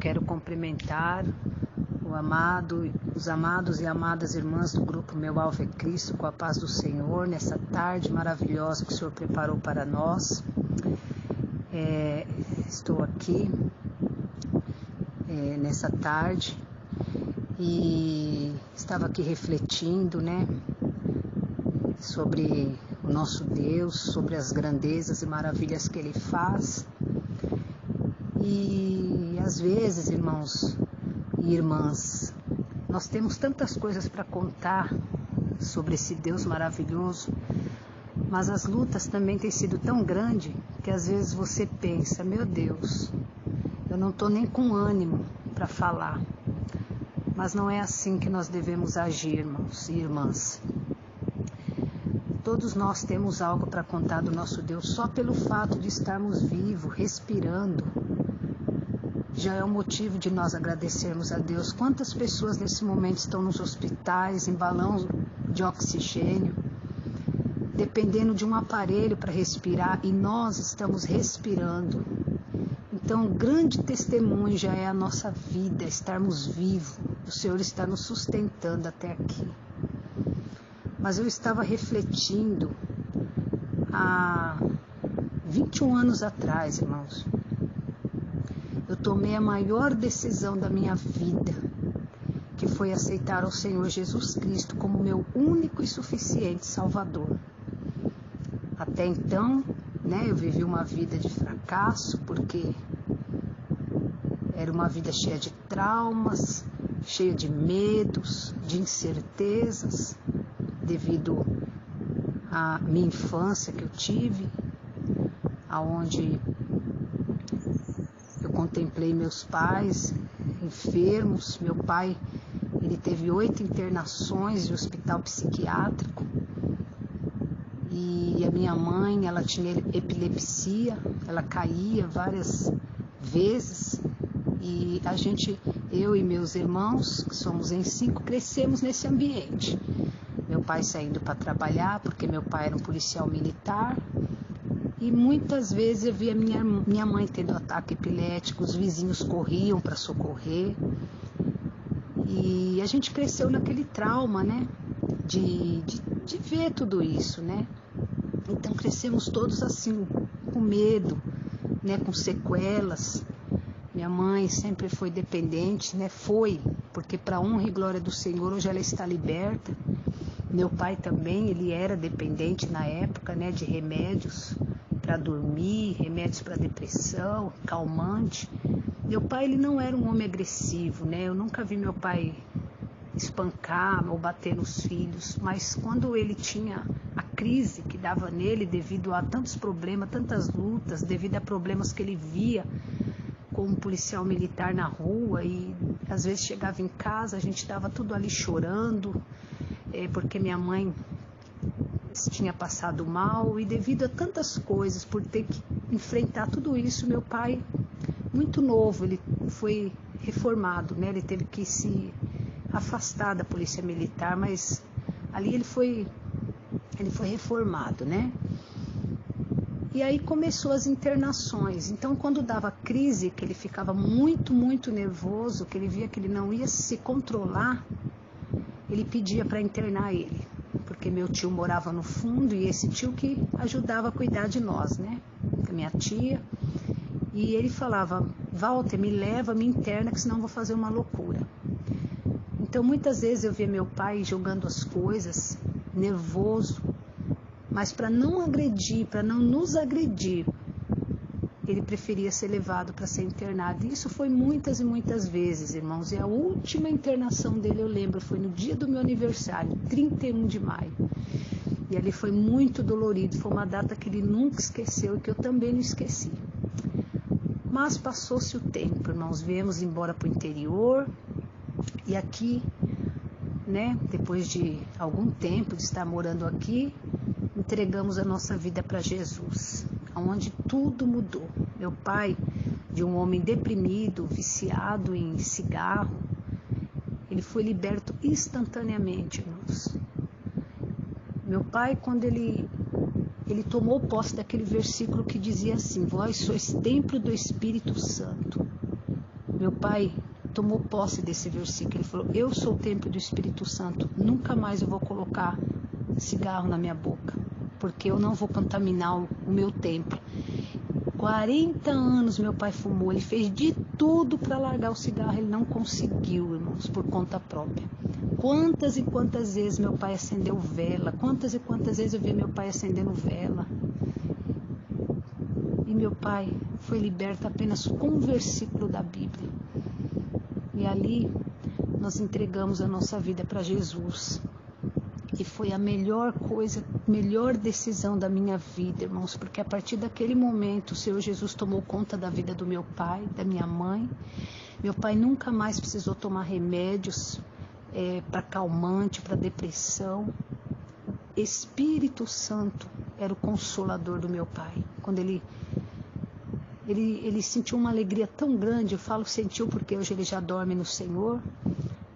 quero cumprimentar os amados e amadas irmãs do grupo Meu Alvo é Cristo, com a paz do Senhor, nessa tarde maravilhosa que o Senhor preparou para nós. Estou aqui nessa tarde e estava aqui refletindo, sobre o nosso Deus, sobre as grandezas e maravilhas que Ele faz. E às vezes, irmãos e irmãs, nós temos tantas coisas para contar sobre esse Deus maravilhoso, mas as lutas também têm sido tão grandes que às vezes você pensa, meu Deus, eu não estou nem com ânimo para falar. Mas não é assim que nós devemos agir, irmãos e irmãs. Todos nós temos algo para contar do nosso Deus, só pelo fato de estarmos vivos, respirando, já é um motivo de nós agradecermos a Deus. Quantas pessoas nesse momento estão nos hospitais, em balão de oxigênio, dependendo de um aparelho para respirar, e nós estamos respirando. Então, um grande testemunho já é a nossa vida, estarmos vivos. O Senhor está nos sustentando até aqui. Mas eu estava refletindo há 21 anos atrás, irmãos. Eu tomei a maior decisão da minha vida, que foi aceitar o Senhor Jesus Cristo como meu único e suficiente Salvador. Até então, eu vivi uma vida de fracasso, porque era uma vida cheia de traumas, cheia de medos, de incertezas, devido à minha infância que eu tive, aonde eu contemplei meus pais enfermos. Meu pai, ele teve 8 internações de hospital psiquiátrico, e a minha mãe, ela tinha epilepsia, ela caía várias vezes, e eu e meus irmãos, que somos em 5, crescemos nesse ambiente. Meu pai saindo para trabalhar, porque meu pai era um policial militar, e muitas vezes eu via minha mãe tendo ataque epilético, os vizinhos corriam para socorrer, e a gente cresceu naquele trauma, de ver tudo isso, Então crescemos todos assim, com medo, com sequelas. Minha mãe sempre foi dependente, porque para honra e glória do Senhor, hoje ela está liberta. Meu pai também, ele era dependente na época, de remédios para dormir, remédios para depressão, calmante. Meu pai, ele não era um homem agressivo, Eu nunca vi meu pai espancar ou bater nos filhos, mas quando ele tinha a crise que dava nele devido a tantos problemas, tantas lutas, devido a problemas que ele via como policial militar na rua, e às vezes chegava em casa, a gente estava tudo ali chorando, porque minha mãe tinha passado mal, e devido a tantas coisas, por ter que enfrentar tudo isso, meu pai, muito novo, ele foi reformado, Ele teve que se afastar da polícia militar, mas ali ele foi reformado, E aí começou as internações. Então, quando dava crise, que ele ficava muito, muito nervoso, que ele via que ele não ia se controlar, ele pedia para internar ele, porque meu tio morava no fundo, e esse tio que ajudava a cuidar de nós, a minha tia. E ele falava, Walter, me leva, me interna, que senão eu vou fazer uma loucura. Então, muitas vezes eu via meu pai jogando as coisas, nervoso, mas para não agredir, para não nos agredir, ele preferia ser levado para ser internado. E isso foi muitas e muitas vezes, irmãos. E a última internação dele, eu lembro, foi no dia do meu aniversário, 31 de maio. E ali foi muito dolorido, foi uma data que ele nunca esqueceu e que eu também não esqueci. Mas passou-se o tempo, irmãos, viemos embora para o interior, e aqui, depois de algum tempo de estar morando aqui, entregamos a nossa vida para Jesus, onde tudo mudou. Meu pai, de um homem deprimido, viciado em cigarro, ele foi liberto instantaneamente, irmãos. Meu pai, quando ele tomou posse daquele versículo que dizia assim, vós sois templo do Espírito Santo. meu pai tomou posse desse versículo. Ele falou: eu sou o templo do Espírito Santo, nunca mais eu vou colocar cigarro na minha boca, porque eu não vou contaminar o meu templo. 40 anos meu pai fumou, ele fez de tudo para largar o cigarro, ele não conseguiu, irmãos, por conta própria. Quantas e quantas vezes meu pai acendeu vela, quantas e quantas vezes eu vi meu pai acendendo vela. E meu pai foi liberto apenas com um versículo da Bíblia. E ali nós entregamos a nossa vida para Jesus. E foi a melhor coisa, melhor decisão da minha vida, irmãos, porque a partir daquele momento o Senhor Jesus tomou conta da vida do meu pai, da minha mãe. Meu pai nunca mais precisou tomar remédios para calmante, para depressão. Espírito Santo era o consolador do meu pai. Quando ele sentiu uma alegria tão grande, eu falo sentiu porque hoje ele já dorme no Senhor,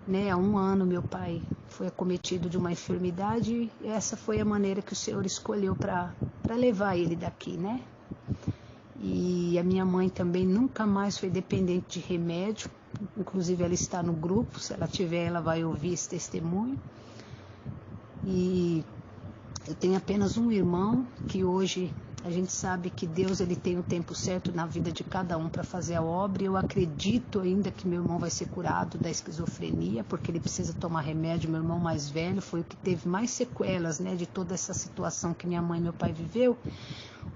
né? Há 1 ano meu pai foi acometido de uma enfermidade e essa foi a maneira que o Senhor escolheu para levar ele daqui, né? E a minha mãe também nunca mais foi dependente de remédio, inclusive ela está no grupo, se ela tiver ela vai ouvir esse testemunho. E eu tenho apenas um irmão que hoje a gente sabe que Deus ele tem o tempo certo na vida de cada um para fazer a obra. E eu acredito ainda que meu irmão vai ser curado da esquizofrenia, porque ele precisa tomar remédio. Meu irmão mais velho foi o que teve mais sequelas, né, de toda essa situação que minha mãe e meu pai viveu.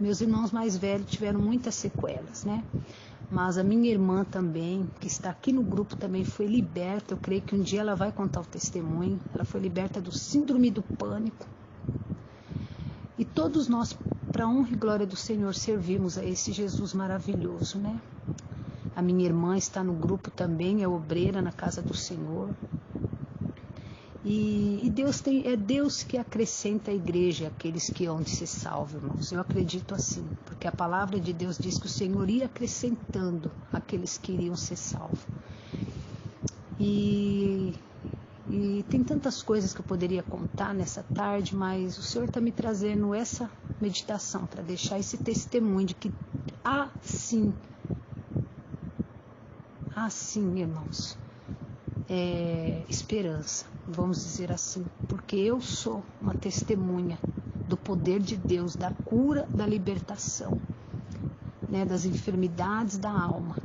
Meus irmãos mais velhos tiveram muitas sequelas, né? Mas a minha irmã também, que está aqui no grupo, também foi liberta. Eu creio que um dia ela vai contar o testemunho. Ela foi liberta do síndrome do pânico. E todos nós, para a honra e glória do Senhor, servimos a esse Jesus maravilhoso, né? A minha irmã está no grupo também, é obreira na casa do Senhor. E é Deus que acrescenta à igreja aqueles que hão de ser salvos, irmãos. Eu acredito assim, porque a palavra de Deus diz que o Senhor ia acrescentando aqueles que iriam ser salvos. E tem tantas coisas que eu poderia contar nessa tarde, mas o Senhor está me trazendo essa meditação para deixar esse testemunho de que há sim, irmãos, esperança, vamos dizer assim, porque eu sou uma testemunha do poder de Deus, da cura, da libertação, né, das enfermidades da alma.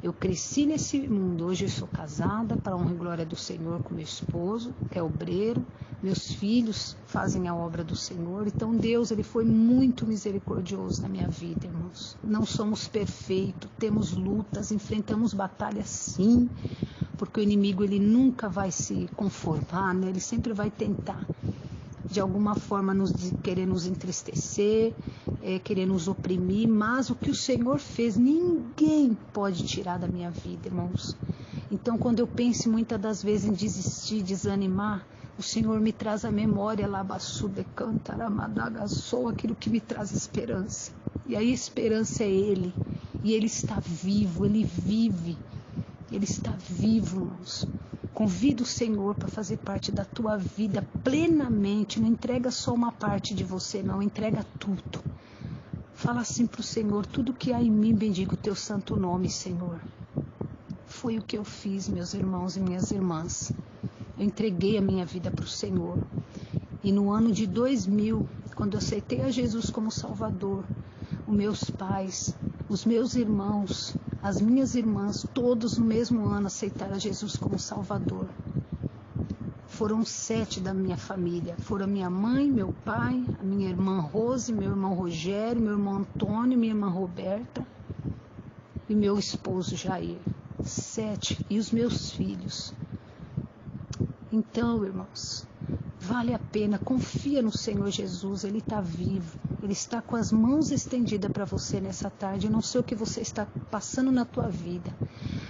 Eu cresci nesse mundo, hoje eu sou casada, para a honra e glória do Senhor, com meu esposo, que é obreiro, meus filhos fazem a obra do Senhor. Então Deus, ele foi muito misericordioso na minha vida, irmãos. Não somos perfeitos, temos lutas, enfrentamos batalhas sim, porque o inimigo ele nunca vai se conformar, né? Ele sempre vai tentar de alguma forma querer nos entristecer, querer nos oprimir, mas o que o Senhor fez, ninguém pode tirar da minha vida, irmãos. Então, quando eu penso muitas das vezes em desistir, desanimar, o Senhor me traz a memória, aquilo que me traz esperança. E a esperança é Ele, e Ele está vivo, Ele vive, Ele está vivo, irmãos. Convida o Senhor para fazer parte da tua vida plenamente. Não entrega só uma parte de você, não. Entrega tudo. Fala assim para o Senhor: tudo que há em mim, bendiga o teu santo nome, Senhor. Foi o que eu fiz, meus irmãos e minhas irmãs. Eu entreguei a minha vida para o Senhor. E no ano de 2000, quando eu aceitei a Jesus como Salvador, os meus pais, os meus irmãos, as minhas irmãs, todos no mesmo ano aceitaram a Jesus como Salvador. Foram 7 da minha família. Foram a minha mãe, meu pai, a minha irmã Rose, meu irmão Rogério, meu irmão Antônio, minha irmã Roberta e meu esposo Jair. 7. E os meus filhos. Então, irmãos, vale a pena, confia no Senhor Jesus, Ele está vivo, Ele está com as mãos estendidas para você nessa tarde. Eu não sei o que você está passando na tua vida,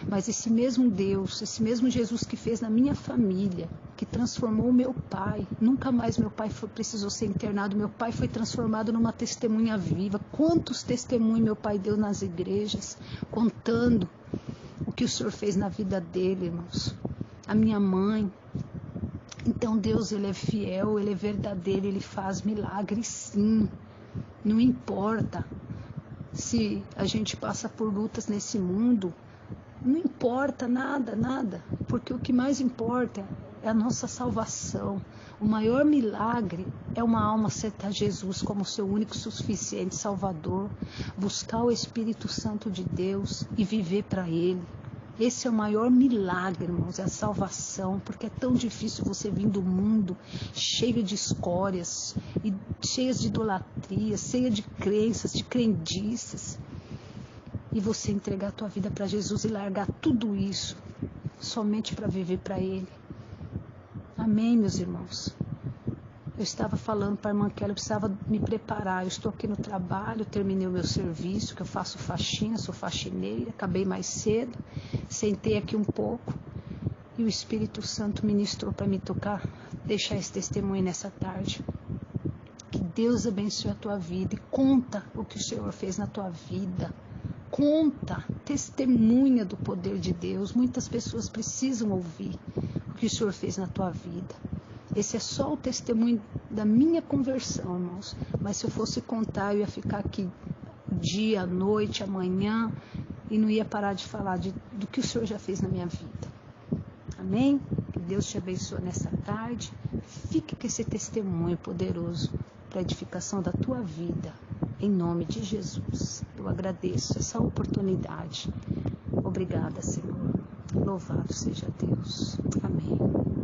mas esse mesmo Deus, esse mesmo Jesus que fez na minha família, que transformou o meu pai, nunca mais meu pai precisou ser internado, meu pai foi transformado numa testemunha viva. Quantos testemunhos meu pai deu nas igrejas, contando o que o Senhor fez na vida dele, irmãos. A minha mãe. Então Deus, Ele é fiel, Ele é verdadeiro, Ele faz milagres sim. Não importa se a gente passa por lutas nesse mundo, não importa nada, nada, porque o que mais importa é a nossa salvação. O maior milagre é uma alma aceitar Jesus como seu único suficiente Salvador, buscar o Espírito Santo de Deus e viver para Ele. Esse é o maior milagre, irmãos, é a salvação, porque é tão difícil você vir do mundo cheio de escórias, e cheias de idolatria, cheia de crenças, de crendices, e você entregar a tua vida para Jesus e largar tudo isso somente para viver para Ele. Amém, meus irmãos? Eu estava falando para a irmã que ela precisava me preparar. Eu estou aqui no trabalho, terminei o meu serviço, que eu faço faxina, sou faxineira, acabei mais cedo, sentei aqui um pouco e o Espírito Santo ministrou para me tocar, deixar esse testemunho nessa tarde. Que Deus abençoe a tua vida e conta o que o Senhor fez na tua vida. Conta, testemunha do poder de Deus. Muitas pessoas precisam ouvir o que o Senhor fez na tua vida. Esse é só o testemunho da minha conversão, irmãos. Mas se eu fosse contar, eu ia ficar aqui dia, noite, amanhã, e não ia parar de falar do que o Senhor já fez na minha vida. Amém? Que Deus te abençoe nessa tarde. Fique com esse testemunho poderoso para a edificação da tua vida. Em nome de Jesus. Eu agradeço essa oportunidade. Obrigada, Senhor. Louvado seja Deus. Amém.